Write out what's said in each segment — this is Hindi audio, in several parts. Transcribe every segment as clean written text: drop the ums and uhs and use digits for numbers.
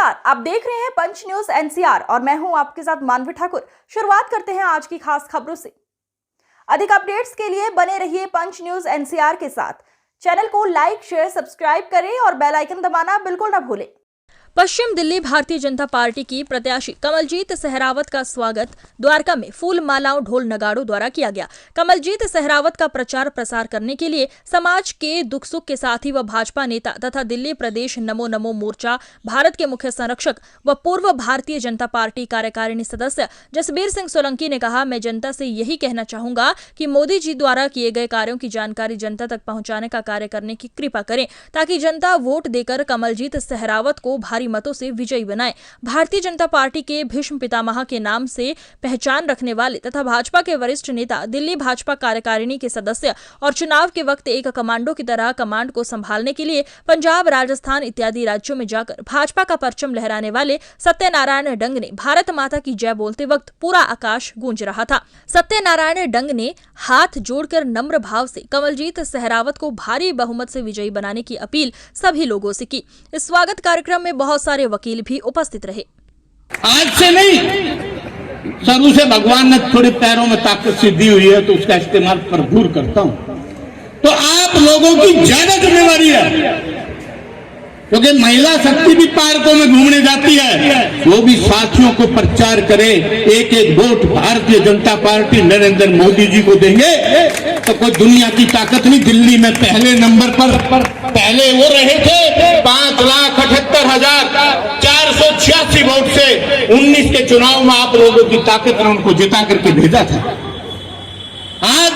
नमस्कार, आप देख रहे हैं पंच न्यूज एनसीआर और मैं हूं आपके साथ मानवी ठाकुर। शुरुआत करते हैं आज की खास खबरों से। अधिक अपडेट्स के लिए बने रहिए पंच न्यूज एनसीआर के साथ। चैनल को लाइक, शेयर, सब्सक्राइब करें और बेल आइकन दबाना बिल्कुल न भूलें। पश्चिम दिल्ली भारतीय जनता पार्टी की प्रत्याशी कमलजीत सहरावत का स्वागत द्वारका में फूल मालाओं, ढोल नगाड़ों द्वारा किया गया। कमलजीत सहरावत का प्रचार प्रसार करने के लिए समाज के दुख सुख के साथ ही वह भाजपा नेता तथा दिल्ली प्रदेश नमो नमो मोर्चा भारत के मुख्य संरक्षक व पूर्व भारतीय जनता पार्टी कार्यकारिणी सदस्य जसबीर सिंह सोलंकी ने कहा, मैं जनता से यही कहना चाहूंगा कि मोदी जी द्वारा किए गए कार्यों की जानकारी जनता तक पहुंचाने का कार्य करने की कृपा करें ताकि जनता वोट देकर कमलजीत सहरावत को भारी मतों से विजयी बनाए। भारतीय जनता पार्टी के भीष्म पितामह के नाम से पहचान रखने वाले तथा भाजपा के वरिष्ठ नेता, दिल्ली भाजपा कार्यकारिणी के सदस्य और चुनाव के वक्त एक कमांडो की तरह कमांड को संभालने के लिए पंजाब, राजस्थान इत्यादि राज्यों में जाकर भाजपा का परचम लहराने वाले सत्यनारायण डंग ने भारत माता की जय बोलते वक्त पूरा आकाश गूंज रहा था। सत्यनारायण डंग ने हाथ जोड़कर नम्र भाव से कमलजीत सहरावत को भारी बहुमत से विजयी बनाने की अपील सभी लोगों से की। इस स्वागत कार्यक्रम में बहुत सारे वकील भी उपस्थित रहे। आज से नहीं, शुरू से भगवान ने थोड़े पैरों में ताकत सिद्धि हुई है तो उसका इस्तेमाल भरपूर करता हूं। तो आप लोगों की ज्यादा जिम्मेवारी है, क्योंकि महिला शक्ति भी पार्कों में घूमने जाती है, वो भी साथियों को प्रचार करे। एक एक वोट भारतीय जनता पार्टी नरेंद्र मोदी जी को देंगे तो कोई दुनिया की ताकत नहीं। दिल्ली में पहले नंबर पर पहले वो रहे थे 5,78,486 वोट से 19 के चुनाव में आप लोगों की ताकत ने उनको जिता करके भेजा था। आज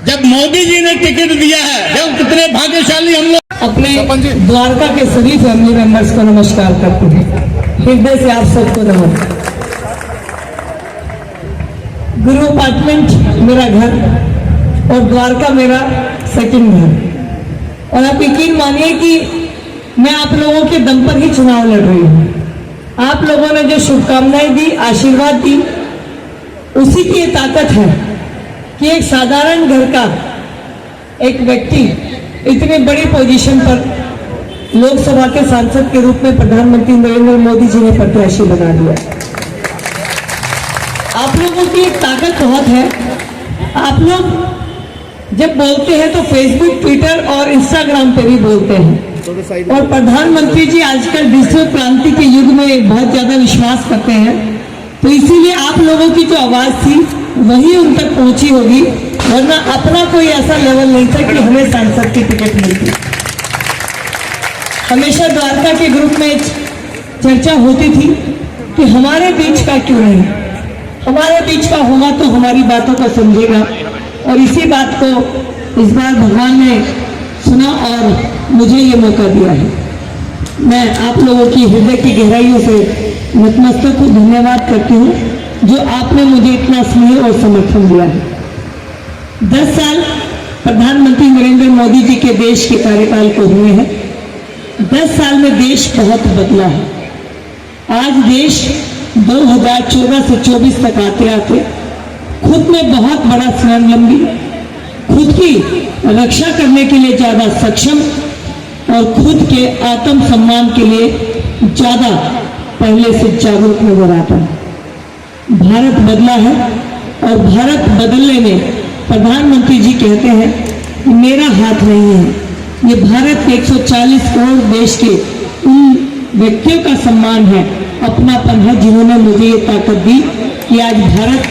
जब मोदी जी ने टिकट दिया है, जब कितने भाग्यशाली हम लोग। अपने द्वारका के सभी फैमिली मेंबर्स को नमस्कार करते हैं, हृदय से आप सबको नमस्कार। गुरु अपार्टमेंट मेरा घर और द्वारका मेरा सेकंड घर, और आप यकीन मानिए कि मैं आप लोगों के दम पर ही चुनाव लड़ रही हूँ। आप लोगों ने जो शुभकामनाएं दी, आशीर्वाद दी, उसी की ये ताकत है कि एक साधारण घर का एक व्यक्ति इतनी बड़ी पोजीशन पर लोकसभा के सांसद के रूप में प्रधानमंत्री नरेंद्र मोदी जी ने प्रत्याशी बना दिया। आप लोगों की एक ताकत बहुत है। आप लोग जब बोलते हैं तो फेसबुक, ट्विटर और इंस्टाग्राम पे भी बोलते हैं, और प्रधानमंत्री जी आजकल डिजिटल क्रांति के युग में बहुत ज्यादा विश्वास करते हैं, तो इसीलिए आप लोगों की जो आवाज थी वही उन तक पहुंची होगी, वरना अपना कोई ऐसा लेवल नहीं था कि हमें सांसद की टिकट मिलती। हमेशा द्वारका के ग्रुप में चर्चा होती थी कि हमारे बीच का क्यों नहीं, हमारे बीच का होगा तो हमारी बातों को समझेगा, और इसी बात को इस बार भगवान ने सुना और मुझे ये मौका दिया है। मैं आप लोगों की हृदय की गहराइयों से नतमस्तक को धन्यवाद करती हूँ जो आपने मुझे इतना स्नेह और समर्थन दिया है। 10 साल प्रधानमंत्री नरेंद्र मोदी जी के देश के कार्यकाल को हुए हैं। 10 साल में देश बहुत बदला है। आज देश 2014 से 24 तक आते आते खुद में बहुत बड़ा स्वावलंबी, खुद की रक्षा करने के लिए ज्यादा सक्षम और खुद के आत्म सम्मान के लिए ज्यादा पहले से जागरूक नजर आता है। भारत बदला है, और भारत बदलने में प्रधानमंत्री जी कहते हैं कि मेरा हाथ नहीं है, ये भारत के 140 करोड़ देश के उन व्यक्तियों का सम्मान है, अपनापन है, जिन्होंने मुझे ये ताकत दी कि आज भारत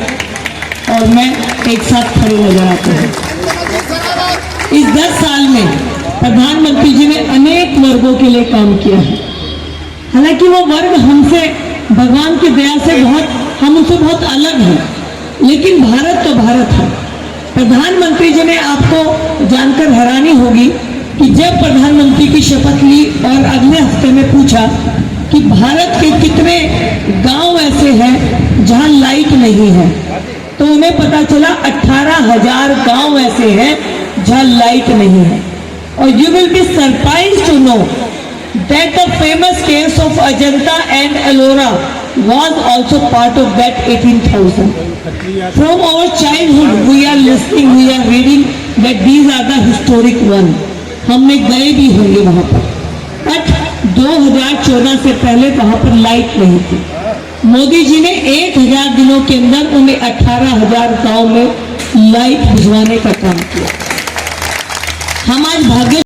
और मैं एक साथ खड़े नजर आते हैं। इस 10 साल में प्रधानमंत्री जी ने अनेक वर्गों के लिए काम किया है। हालांकि वो वर्ग हमसे भगवान की दया से हम उनसे बहुत अलग हैं, लेकिन भारत तो भारत है। प्रधानमंत्री जी ने, आपको जानकर हैरानी होगी कि जब प्रधानमंत्री की शपथ ली और अगले हफ्ते में पूछा कि भारत के कितने गांव ऐसे हैं जहां लाइट नहीं है, तो उन्हें पता चला 18,000 गांव ऐसे हैं जहां लाइट नहीं है। और you will be surprised to know that the famous case of Ajanta and Ellora was also part of that 18,000. From our childhood we are listening, we are reading that these are the historic one. हमने गए भी होंगे वहां पर, बट 2014 से पहले वहां पर लाइट नहीं थी। मोदी जी ने 1000 दिनों के अंदर उन्हें 18,000 गांव में लाइट भिजवाने का काम किया। हम आज भाग्य